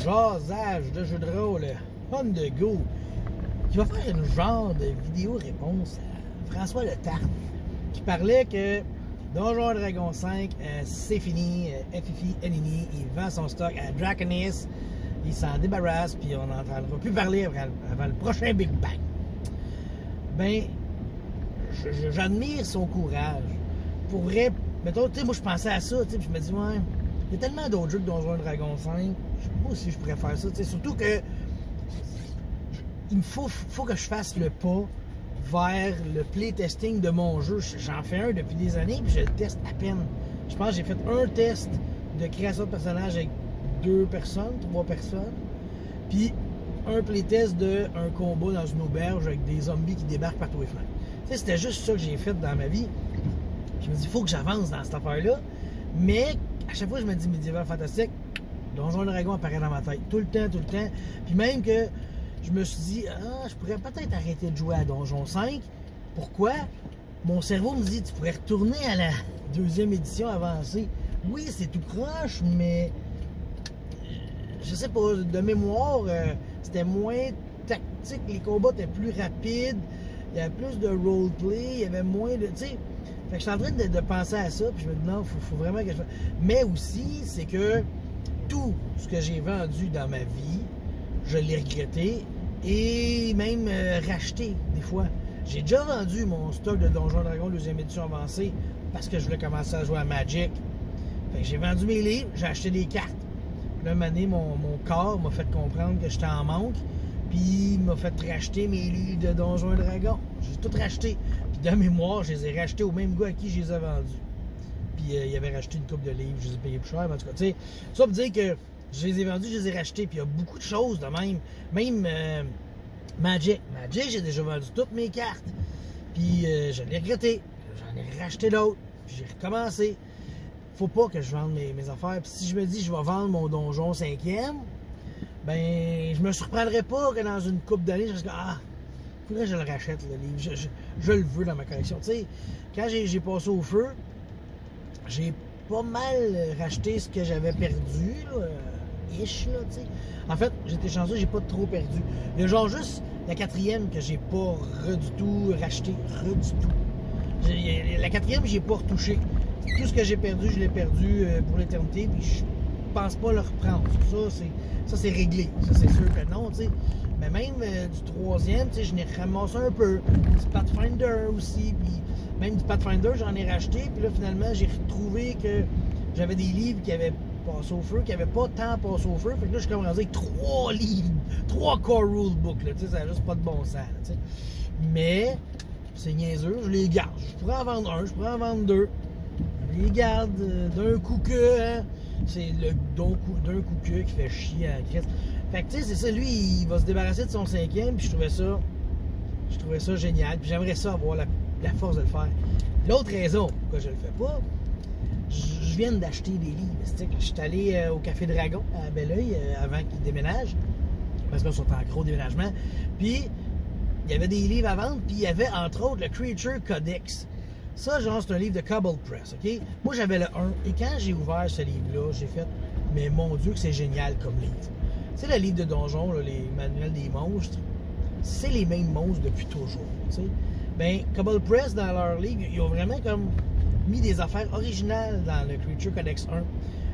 jasage de jeu de rôle On the Go qui va faire une genre de vidéo réponse à François Le Tarte qui parlait que Donjons & Dragons 5, c'est fini, FFI, Enini, il vend son stock à Draconis, il s'en débarrasse, puis on n'entendra plus parler avant le prochain Big Bang. Ben, j'admire son courage. Pour vrai, mettons, tu sais, moi je pensais à ça, tu sais, puis je me dis, ouais, il y a tellement d'autres jeux que Donjons & Dragons 5, moi aussi je pourrais faire ça, tu sais, surtout que il me faut que je fasse le pas vers le playtesting de mon jeu. J'en fais un depuis des années, puis je le teste à peine. Je pense que j'ai fait un test de création de personnage avec 2 personnes, 3 personnes, puis un playtest d'un combat dans une auberge avec des zombies qui débarquent par tous les flancs. Tu sais, c'était juste ça que j'ai fait dans ma vie. Je me dis, il faut que j'avance dans cette affaire-là, mais à chaque fois je me dis médiéval fantastique, Donjons & Dragons apparaît dans ma tête, tout le temps, puis même que je me suis dit, je pourrais peut-être arrêter de jouer à Donjon 5. Pourquoi? Mon cerveau me dit, tu pourrais retourner à la 2e édition avancée. Oui, c'est tout croche, mais je sais pas, de mémoire, c'était moins tactique, les combats étaient plus rapides, il y avait plus de roleplay, il y avait moins de... Tu sais, fait que je suis en train de penser à ça, puis je me dis, non, faut vraiment que je fasse. Mais aussi, c'est que tout ce que j'ai vendu dans ma vie, je l'ai regretté et même racheté des fois. J'ai déjà vendu mon stock de Donjons & Dragons 2e édition avancée parce que je voulais commencer à jouer à Magic. Fait que j'ai vendu mes livres, j'ai acheté des cartes. Puis là, un moment donné, mon corps m'a fait comprendre que j'étais en manque, puis il m'a fait racheter mes livres de Donjons & Dragons. J'ai tout racheté. Puis de mémoire, je les ai rachetés au même gars à qui je les ai vendus. Puis il avait racheté une couple de livres, je les ai payés plus cher, mais en tout cas, tu sais, ça veut dire que je les ai vendus, je les ai rachetés, puis il y a beaucoup de choses de même. Même Magic, j'ai déjà vendu toutes mes cartes. Puis je l'ai regretté. J'en ai racheté d'autres. Puis j'ai recommencé. Faut pas que je vende mes affaires. Puis si je me dis je vais vendre mon donjon 5e, ben je me surprendrai pas que dans une couple d'années, je me dis faudrait que je le rachète le livre. Je le veux dans ma collection. Tu sais, quand j'ai passé au feu, j'ai pas mal racheté ce que j'avais perdu. Là. Là, en fait, j'étais chanceux, j'ai pas trop perdu. Il y a genre juste la 4e que j'ai pas du tout racheté. Du tout. La 4e, j'ai pas retouché. Tout ce que j'ai perdu, je l'ai perdu pour l'éternité, puis je pense pas le reprendre. Ça, c'est réglé. Ça, c'est sûr que non, tu sais. Mais même du 3e, tu sais, je n'ai ramassé un peu. Du Pathfinder aussi, puis même du Pathfinder, j'en ai racheté, puis là, finalement, j'ai retrouvé que j'avais des livres qui avaient passé au feu, qui n'avaient pas tant passé au feu. Fait que là, je suis comme rendu avec 3 livres, 3 core rule books, là, tu sais, ça n'a juste pas de bon sens, tu sais. Mais, c'est niaiseux, je les garde. Je pourrais en vendre un, je pourrais en vendre 2. Je les garde d'un coup que, hein, c'est d'un coup que qui fait chier à Christ. Fait que, tu sais, c'est ça, lui, il va se débarrasser de son 5e, puis je trouvais ça génial, puis j'aimerais ça avoir la force de le faire. L'autre raison pourquoi je le fais pas, je viens d'acheter des livres. Je suis allé au Café Dragon à Belleuil avant qu'ils déménagent, parce qu'ils sont en gros déménagement. Puis, il y avait des livres à vendre, puis il y avait entre autres le Creature Codex. Ça, genre, c'est un livre de Cobble Press, OK? Moi, j'avais le 1, et quand j'ai ouvert ce livre-là, j'ai fait, mais mon Dieu, que c'est génial comme livre. C'est le livre de donjon, là, les manuels des monstres. C'est les mêmes monstres depuis toujours, tu sais. Ben, Cobble Press, dans leur livre, ils ont vraiment comme mis des affaires originales dans le Creature Codex 1.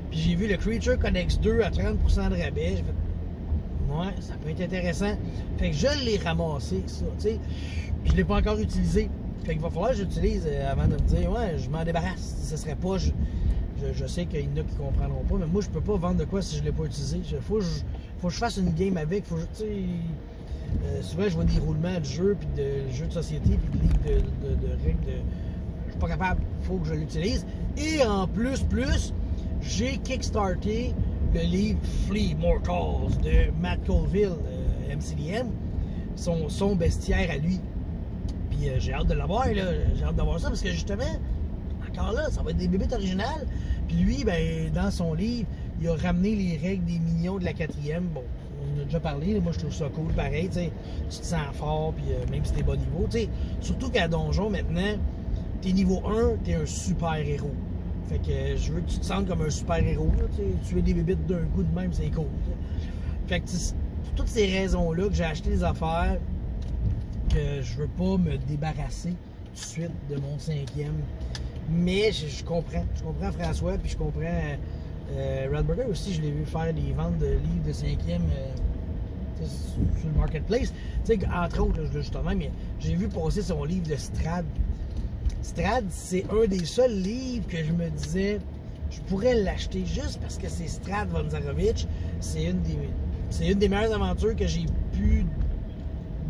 Puis j'ai vu le Creature Codex 2 à 30% de rabais. J'ai fait, ouais, ça peut être intéressant. Fait que je l'ai ramassé, ça, tu sais. Puis je l'ai pas encore utilisé. Fait qu'il va falloir que j'utilise avant de me dire, ouais, je m'en débarrasse. Ce serait pas, je sais qu'il y en a qui comprendront pas, mais moi, je peux pas vendre de quoi si je l'ai pas utilisé. Faut que je fasse une game avec. Faut, tu sais, souvent, je vois des roulements de jeux, puis de jeux de société, puis de livres de règles de... Je suis pas capable, il faut que je l'utilise. Et en plus, j'ai kickstarté le livre Flea Mortals de Matt Colville, MCDM, son bestiaire à lui. Puis j'ai hâte de l'avoir, là. J'ai hâte d'avoir ça parce que justement, encore là, ça va être des bébites originales. Puis lui, ben, dans son livre, il a ramené les règles des minions de la 4e. Bon, on en a déjà parlé, là. Moi je trouve ça cool, pareil, tu sais. Tu te sens fort, puis même si t'es bas niveau, tu sais. Surtout qu'à Donjon, maintenant, t'es niveau 1, t'es un super héros. Fait que je veux que tu te sentes comme un super héros, là, tu sais. Tuer des bébites d'un coup de même, c'est cool, t'sais. Fait que c'est pour toutes ces raisons-là que j'ai acheté des affaires que je veux pas me débarrasser tout de suite de mon 5e. Mais je comprends. Je comprends François, puis je comprends Radburger aussi. Je l'ai vu faire des ventes de livres de 5e sur le marketplace. Tu sais, entre autres, là, justement, mais j'ai vu passer son livre de Strad. Strad, c'est un des seuls livres que je me disais, je pourrais l'acheter juste parce que c'est Strad von Zarovich. C'est une des meilleures aventures que j'ai pu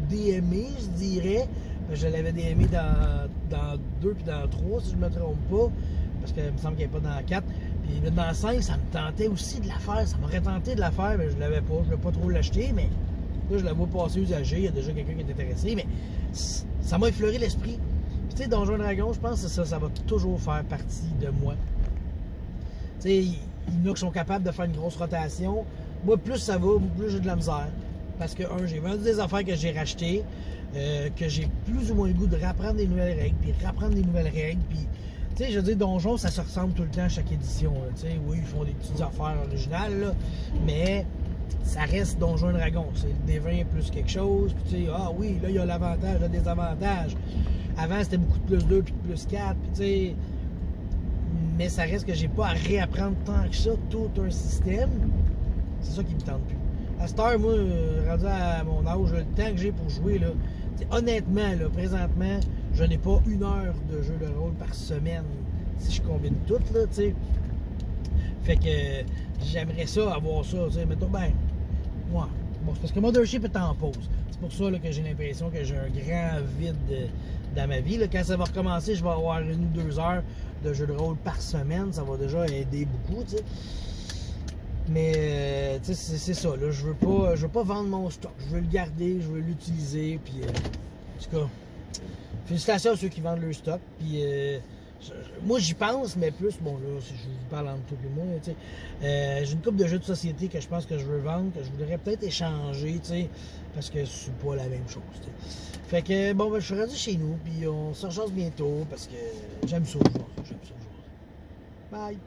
DMer, je dirais. Je l'avais DMé dans 2 puis dans 3, si je ne me trompe pas. Parce qu'il me semble qu'il n'y avait pas dans 4. Puis dans 5, ça me tentait aussi de la faire. Ça m'aurait tenté de la faire, mais je ne l'avais pas. Je ne voulais pas trop l'acheter, mais là, je la vois passer usagée. Il y a déjà quelqu'un qui est intéressé. Mais ça m'a effleuré l'esprit. Puis tu sais, Donjons & Dragons, je pense que ça va toujours faire partie de moi. Tu sais, il y en a qui sont capables de faire une grosse rotation. Moi, plus ça va, plus j'ai de la misère. Parce que, j'ai vendu des affaires que j'ai rachetées, que j'ai plus ou moins le goût de réapprendre des nouvelles règles, puis réapprendre des nouvelles règles, puis, tu sais, je veux dire, Donjon, ça se ressemble tout le temps à chaque édition, tu sais, oui, ils font des petites affaires originales, là, mais ça reste Donjons & Dragons, c'est le D20 plus quelque chose, puis tu sais, ah oui, là, il y a l'avantage, le désavantage. Avant, c'était beaucoup de plus 2 puis de plus 4, puis tu sais, mais ça reste que j'ai pas à réapprendre tant que ça, tout un système, c'est ça qui me tente plus. À cette heure, moi, rendu à mon âge, le temps que j'ai pour jouer, là, honnêtement, là, présentement, je n'ai pas 1 heure de jeu de rôle par semaine si je combine tout, là, tu sais. Fait que j'aimerais ça, avoir ça, tu sais, mettons, ben, ouais. Bon, c'est parce que Mothership est en pause. C'est pour ça là, que j'ai l'impression que j'ai un grand vide dans ma vie. Là. Quand ça va recommencer, je vais avoir 1 ou 2 heures de jeu de rôle par semaine. Ça va déjà aider beaucoup, tu sais. Mais c'est ça, là, je veux pas vendre mon stock, je veux le garder, je veux l'utiliser, puis en tout cas, félicitations à ceux qui vendent leur stock, puis moi j'y pense, mais plus, bon là, si je vous parle entre toi et moi, tu sais, j'ai une couple de jeux de société que je pense que je veux vendre, que je voudrais peut-être échanger, tu sais, parce que c'est pas la même chose, tu sais. Fait que, bon, ben, je suis rendu chez nous, puis on se rejoint bientôt, parce que j'aime ça jouer, Bye!